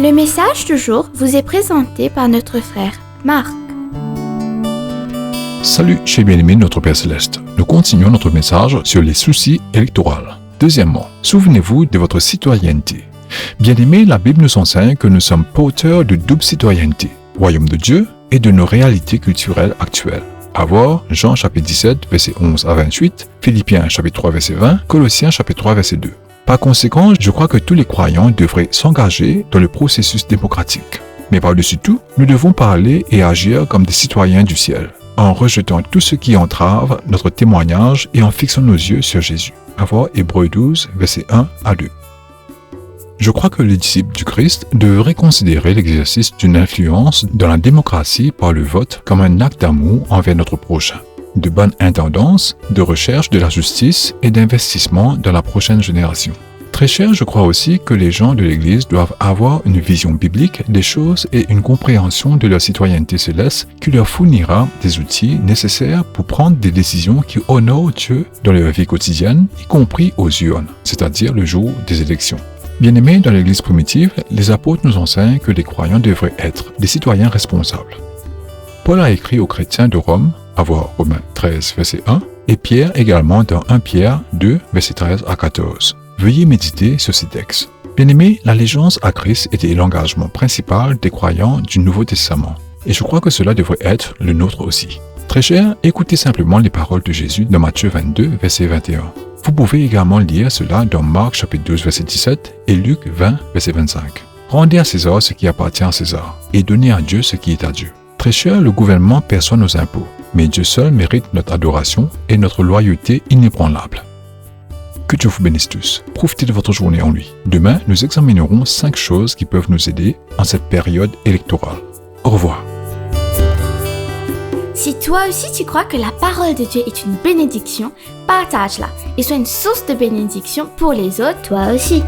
Le message du jour vous est présenté par notre frère Marc. Salut, chers bien-aimés de notre Père Céleste. Nous continuons notre message sur les soucis électoraux. Deuxièmement, souvenez-vous de votre citoyenneté. Bien-aimés, la Bible nous enseigne que nous sommes porteurs de double citoyenneté, royaume de Dieu et de nos réalités culturelles actuelles. À voir Jean chapitre 17, versets 11 à 28, Philippiens chapitre 3, verset 20, Colossiens chapitre 3, verset 2. Par conséquent, je crois que tous les croyants devraient s'engager dans le processus démocratique. Mais par-dessus tout, nous devons parler et agir comme des citoyens du ciel, en rejetant tout ce qui entrave notre témoignage et en fixant nos yeux sur Jésus. À voir Hébreux 12, versets 1 à 2. Je crois que les disciples du Christ devraient considérer l'exercice d'une influence dans la démocratie par le vote comme un acte d'amour envers notre prochain, de bonne intendance, de recherche de la justice et d'investissement dans la prochaine génération. Très cher, je crois aussi que les gens de l'Église doivent avoir une vision biblique des choses et une compréhension de leur citoyenneté céleste qui leur fournira des outils nécessaires pour prendre des décisions qui honorent Dieu dans leur vie quotidienne, y compris aux urnes, c'est-à-dire le jour des élections. Bien-aimés, dans l'Église primitive, les apôtres nous enseignent que les croyants devraient être des citoyens responsables. Paul a écrit aux chrétiens de Rome, à voir Romains 13, verset 1, et Pierre également dans 1 Pierre 2, verset 13 à 14. Veuillez méditer sur ces textes. Bien-aimés, l'allégeance à Christ était l'engagement principal des croyants du Nouveau Testament, et je crois que cela devrait être le nôtre aussi. Très cher, écoutez simplement les paroles de Jésus dans Matthieu 22, verset 21. Vous pouvez également lire cela dans Marc chapitre 12, verset 17 et Luc 20, verset 25. Rendez à César ce qui appartient à César, et donnez à Dieu ce qui est à Dieu. Très cher, le gouvernement perçoit nos impôts, mais Dieu seul mérite notre adoration et notre loyauté inébranlable. Que Dieu vous bénisse tous. Profitez de votre journée en lui. Demain, nous examinerons 5 choses qui peuvent nous aider en cette période électorale. Au revoir. Si toi aussi tu crois que la parole de Dieu est une bénédiction, partage-la et sois une source de bénédiction pour les autres toi aussi.